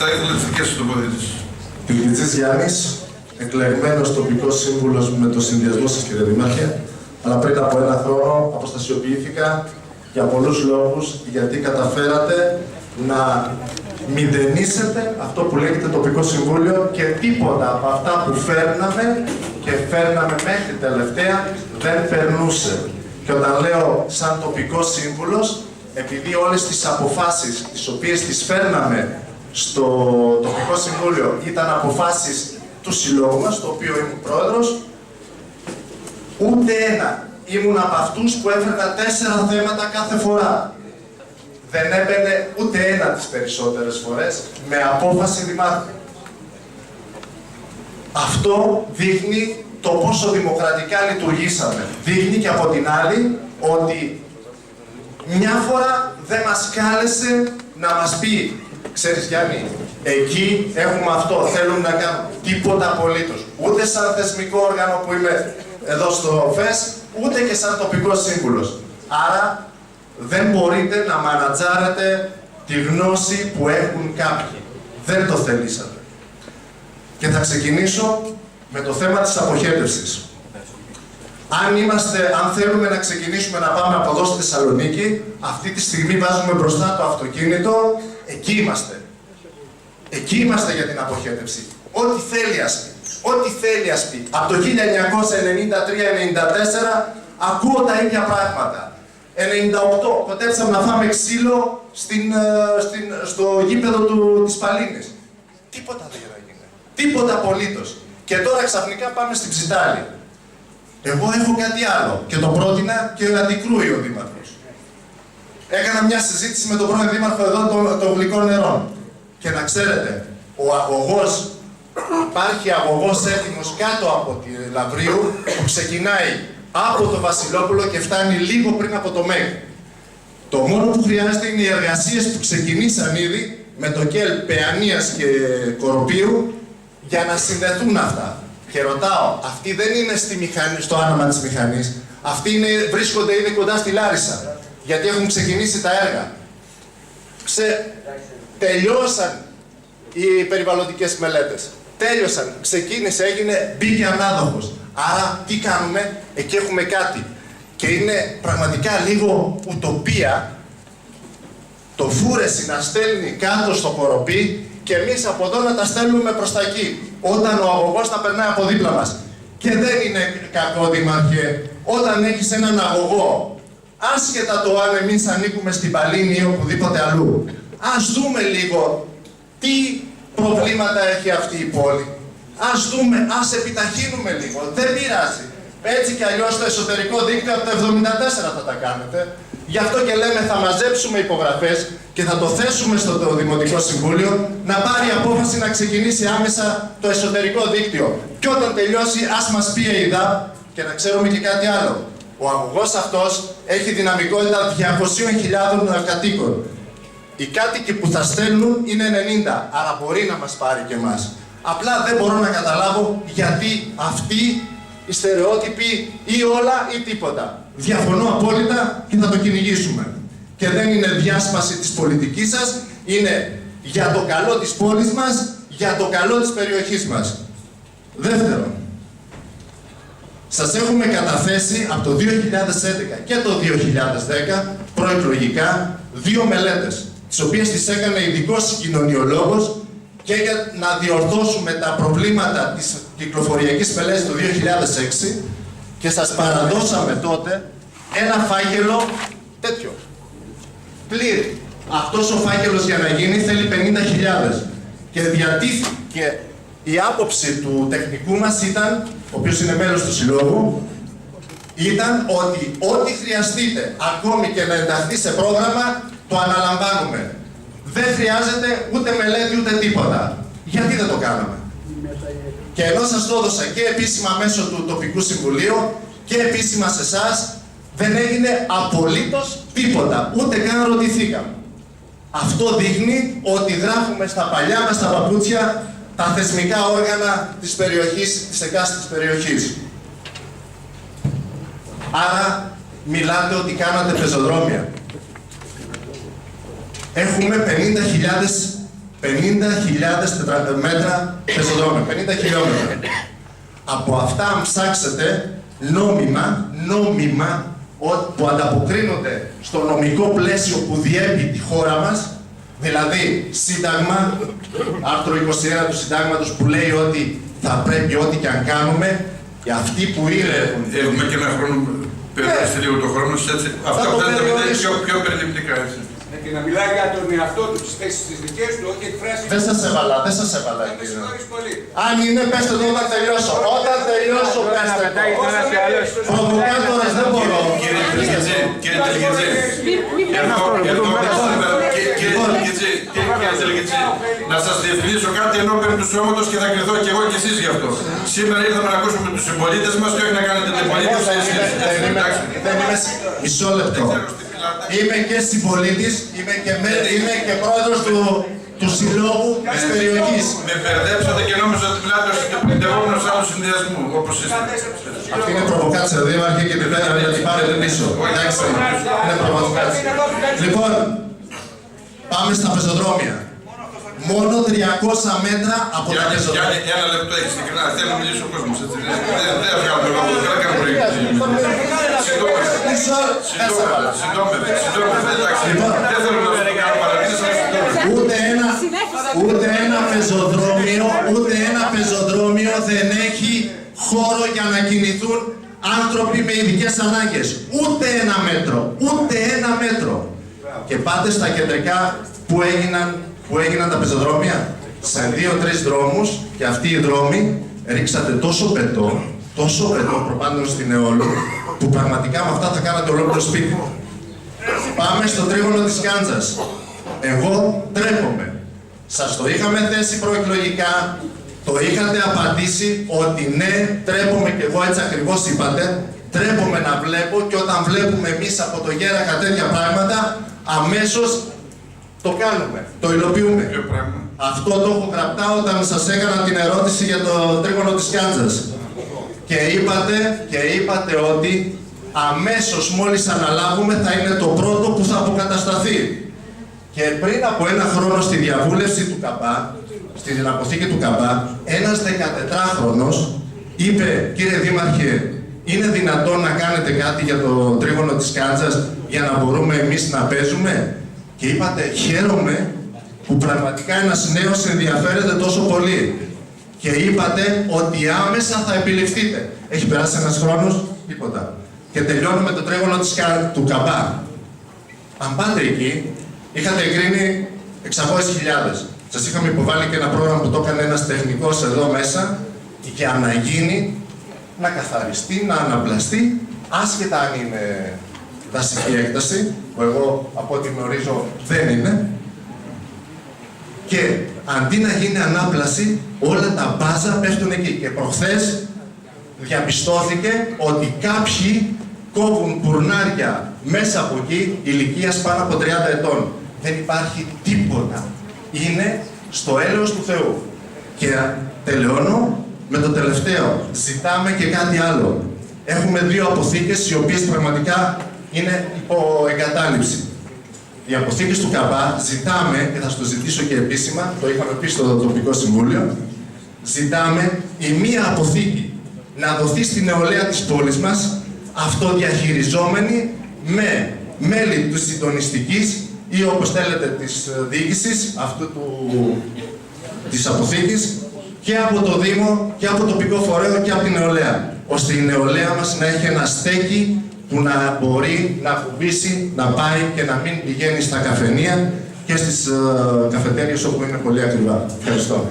Θα ήθελα τις δικές σου τοποθετήσεις. Τυλκητζής Γιάννης, εκλεγμένος τοπικός σύμβουλος με το συνδυασμό σας, κύριε Δήμαρχε. Αλλά πριν από ένα χρόνο αποστασιοποιήθηκα για πολλούς λόγους, γιατί καταφέρατε να μηδενίσετε αυτό που λέγεται τοπικό συμβούλιο και τίποτα από αυτά που φέρναμε και φέρναμε μέχρι τελευταία δεν περνούσε. Και όταν λέω σαν τοπικός σύμβουλος, επειδή όλες τις αποφάσεις τις οποίες τις φέρναμε στο τοπικό συμβούλιο ήταν αποφάσεις του συλλόγου μας, το οποίο ήμουν πρόεδρος, ούτε ένα. Ήμουν από αυτούς που έφερνα 4 θέματα κάθε φορά. Δεν έμπαινε ούτε ένα τις περισσότερες φορές με απόφαση δημάρχου. Αυτό δείχνει το πόσο δημοκρατικά λειτουργήσαμε. Δείχνει και από την άλλη ότι μια φορά δεν μας κάλεσε να μας πει, ξέρεις Γιάννη, εκεί έχουμε αυτό, θέλουμε να κάνουμε τίποτα απολύτως. Ούτε σαν θεσμικό όργανο που είμαι εδώ στο ΦΕΣ, ούτε και σαν τοπικός σύμβουλος. Άρα δεν μπορείτε να μανατζάρετε τη γνώση που έχουν κάποιοι. Δεν το θελήσατε. Και θα ξεκινήσω με το θέμα της αποχέτευσης. Αν θέλουμε να ξεκινήσουμε να πάμε από εδώ στη Θεσσαλονίκη, αυτή τη στιγμή βάζουμε μπροστά το αυτοκίνητο, εκεί είμαστε. Εκεί είμαστε για την αποχέτευση. Ό,τι θέλει ας πει. Ό,τι θέλει ας πει. Από το 1993-94 ακούω τα ίδια πράγματα. 98, κοντέψαμε να φάμε ξύλο στο γήπεδο της Παλίνης. Τίποτα δεν έγινε. Τίποτα απολύτως. Και τώρα ξαφνικά πάμε στην Ψιτάλη. Εγώ έχω κάτι άλλο και το πρότεινα και αντικρούει ο Δήμαρχος. Έκανα μια συζήτηση με τον πρώην Δήμαρχο εδώ των γλυκών νερών. Και να ξέρετε, ο αγωγός, υπάρχει αγωγός έτοιμος κάτω από τη Λαβρίου που ξεκινάει από το Βασιλόπουλο και φτάνει λίγο πριν από το ΜΕΚ. Το μόνο που χρειάζεται είναι οι εργασίες που ξεκινήσαν ήδη με το ΚΕΛ Παιανίας και Κοροπίου για να συνδεθούν αυτά. Και ρωτάω, αυτοί δεν είναι στο άνομα της μηχανής, αυτοί βρίσκονται ήδη κοντά στη Λάρισα, γιατί έχουν ξεκινήσει τα έργα. Τελειώσαν οι περιβαλλοντικές μελέτες. Τέλειωσαν, ξεκίνησε, έγινε, μπήκε ανάδοχος. Άρα τι κάνουμε, εκεί έχουμε κάτι. Και είναι πραγματικά λίγο ουτοπία το Φούρεση να στέλνει κάτω στο Κοροπή και εμείς από εδώ να τα στέλνουμε προς τα εκεί, όταν ο αγωγός θα περνάει από δίπλα μας. Και δεν είναι κακό, Δήμαρχε, όταν έχεις έναν αγωγό, άσχετα το αν εμείς ανήκουμε στην Παλίνη ή οπουδήποτε αλλού, ας δούμε λίγο τι προβλήματα έχει αυτή η πόλη. Ας δούμε, ας επιταχύνουμε λίγο, δεν πειράζει. Έτσι κι αλλιώς το εσωτερικό δίκτυο από το 74 θα τα κάνετε. Γι' αυτό και λέμε θα μαζέψουμε υπογραφές και θα το θέσουμε στο Δημοτικό Συμβούλιο να πάρει απόφαση να ξεκινήσει άμεσα το εσωτερικό δίκτυο. Και όταν τελειώσει ας μας πει η ΕΙΔΑΠ και να ξέρουμε και κάτι άλλο. Ο αγωγός αυτός έχει δυναμικότητα 200.000 κατοίκων. Οι κάτοικοι που θα στέλνουν είναι 90, άρα μπορεί να μας πάρει και εμάς. Απλά δεν μπορώ να καταλάβω γιατί αυτοί οι στερεότυποι ή όλα ή τίποτα. Διαφωνώ απόλυτα και θα το κυνηγήσουμε. Και δεν είναι διάσπαση της πολιτικής σας, είναι για το καλό της πόλης μας, για το καλό της περιοχής μας. Δεύτερον, σας έχουμε καταθέσει από το 2011 και το 2010 προεκλογικά 2 μελέτες, τις οποίες τις έκανε ειδικός κοινωνιολόγος και για να διορθώσουμε τα προβλήματα της κυκλοφοριακής μελέτης το 2006 και σας παραδώσαμε τότε ένα φάκελο τέτοιο, πλήρη. Αυτός ο φάκελος για να γίνει θέλει 50.000 και διατήθηκε η άποψη του τεχνικού μας ήταν, ο οποίος είναι μέλος του Συλλόγου, ήταν ότι ό,τι χρειαστείτε ακόμη και να ενταχθεί σε πρόγραμμα το αναλαμβάνουμε. Δεν χρειάζεται ούτε μελέτη ούτε τίποτα. Γιατί δεν το κάναμε. Και ενώ σας το έδωσα και επίσημα μέσω του τοπικού συμβουλίου και επίσημα σε εσάς, δεν έγινε απολύτως τίποτα. Ούτε καν ρωτηθήκαμε. Αυτό δείχνει ότι γράφουμε στα παλιά μας τα παπούτσια τα θεσμικά όργανα της περιοχής, της εκάστοτε περιοχής. Άρα μιλάτε ότι κάνατε πεζοδρόμια. Έχουμε 50.000 50.000 μέτρα πεζοδρόμια, 50 χιλιόμετρα. Από αυτά, αν ψάξετε, νόμιμα, που ανταποκρίνονται στο νομικό πλαίσιο που διέπει τη χώρα μας, δηλαδή Σύνταγμα, άρθρο 21 του Συντάγματος που λέει ότι θα πρέπει ό,τι και αν κάνουμε, και αυτοί που είναι... Έχουμε και ένα χρόνο, περιορίσει λίγο το χρόνο, έτσι. Αυτά που δεν τα πείτε πιο περιληπτικά, έτσι. Και να μιλάει για τον εαυτό του, τις θέσεις τις δικές του, όχι εκφράσεις. Δεν σας έβαλα, πολύ. Αν είναι, πέστε το όταν τελειώσω. Όταν τελειώσω, πέστε το. Προβοκάτορες δεν μπορώ. Κύριε Τελικετζή, να σας διευθυνήσω κάτι ενώπιον του σώματος και θα κρυθώ και εγώ και εσείς γι' αυτό. Σήμερα ήρθαμε να ακούσουμε τους συμπολίτες μας και όχι να κάνετε την πολίτευση εσείς. Δεν είμαι μισό λεπτό. Είμαι και συμπολίτης, είμαι και πρόεδρος του συλλόγου της περιοχής. Με μπερδέψατε και νόμιζα ότι μιλάτε ως συντευόμενος άλλου συνδυασμού, όπως είστε. Αυτή είναι προβοκάτσια, δήμαρχε, και την πέρα να την πάρετε πίσω. Εντάξει, είναι προβοκάτσια. Λοιπόν, πάμε στα πεζοδρόμια. Μόνο 300 μέτρα από τα πεζοδρόμια. Για ένα λεπτό έχεις ειλικρινά, θέλω να μιλήσει ο κόσμος, έτσι. Δεν βγάλω το λόγο, δεν κάνω προηγούμενο. Συντόμευε, εντάξει. Δεν θέλω να σου κάνω παρατήρηση, αλλά συντόμευε. Ούτε ένα πεζοδρόμιο δεν έχει χώρο για να κινηθούν άνθρωποι με ειδικές ανάγκες. Ούτε ένα μέτρο. Και πάτε στα κεντρικά που έγιναν τα πεζοδρόμια, σε 2-3 δρόμους, και αυτοί οι δρόμοι ρίξατε τόσο πετό προπάντων στην Αιώλου, που πραγματικά με αυτά θα κάνατε ολόκληρο σπίτι. Πάμε στο τρίγωνο της Γκάντζας. Εγώ τρέπομαι. Σας το είχαμε θέσει προεκλογικά, το είχατε απαντήσει ότι ναι, τρέπομαι, και εγώ έτσι ακριβώς είπατε. Τρέπομαι να βλέπω, και όταν βλέπουμε εμείς από το Γέρακα τέτοια πράγματα, αμέσως το κάνουμε, το υλοποιούμε. Αυτό το έχω γραπτά όταν σας έκανα την ερώτηση για το τρίγωνο της Γκάντζας. Και είπατε ότι αμέσως μόλις αναλάβουμε θα είναι το πρώτο που θα αποκατασταθεί. Και πριν από ένα χρόνο στη διαβούλευση του ΚΑΠΑ, στην αποθήκη του ΚΑΠΑ, ένας 14χρονος είπε, κύριε Δήμαρχε, είναι δυνατόν να κάνετε κάτι για το τρίγωνο της Γκάντζας για να μπορούμε εμείς να παίζουμε? Και είπατε, χαίρομαι που πραγματικά ένας νέος ενδιαφέρεται τόσο πολύ. Και είπατε ότι άμεσα θα επιληφθείτε. Έχει περάσει ένας χρόνος, τίποτα. Και τελειώνουμε το τρίγωνο του ΚΑΠΑ. Αν πάτε εκεί, είχατε εγκρίνει 600.000. Σας είχαμε υποβάλει και ένα πρόγραμμα που το έκανε ένας τεχνικός εδώ μέσα, για να γίνει, να καθαριστεί, να αναπλαστεί, άσχετα αν είναι δασική έκταση, που εγώ από ό,τι γνωρίζω δεν είναι. Και αντί να γίνει ανάπλαση, όλα τα μπάζα πέφτουν εκεί. Και προχθές διαπιστώθηκε ότι κάποιοι κόβουν πουρνάρια μέσα από εκεί ηλικίας πάνω από 30 ετών. Δεν υπάρχει τίποτα. Είναι στο έλεος του Θεού. Και τελειώνω με το τελευταίο. Ζητάμε και κάτι άλλο. Έχουμε 2 αποθήκες οι οποίες πραγματικά είναι υπό εγκατάλειψη. Οι αποθήκες του ΚΑΠΑ ζητάμε, και θα το ζητήσω και επίσημα, το είχαμε πει στο τοπικό συμβούλιο, ζητάμε η μία αποθήκη να δοθεί στην νεολαία της πόλης μας, αυτοδιαχειριζόμενη με μέλη της συντονιστικής ή όπως θέλετε της διοίκησης της αποθήκης, και από το Δήμο και από το τοπικό φορέο και από την νεολαία, ώστε η νεολαία μας να έχει ένα στέκι που να μπορεί να κουμπίσει, να πάει και να μην πηγαίνει στα καφενεία και στις καφετέριες όπου είναι πολύ ακριβά. Ευχαριστώ.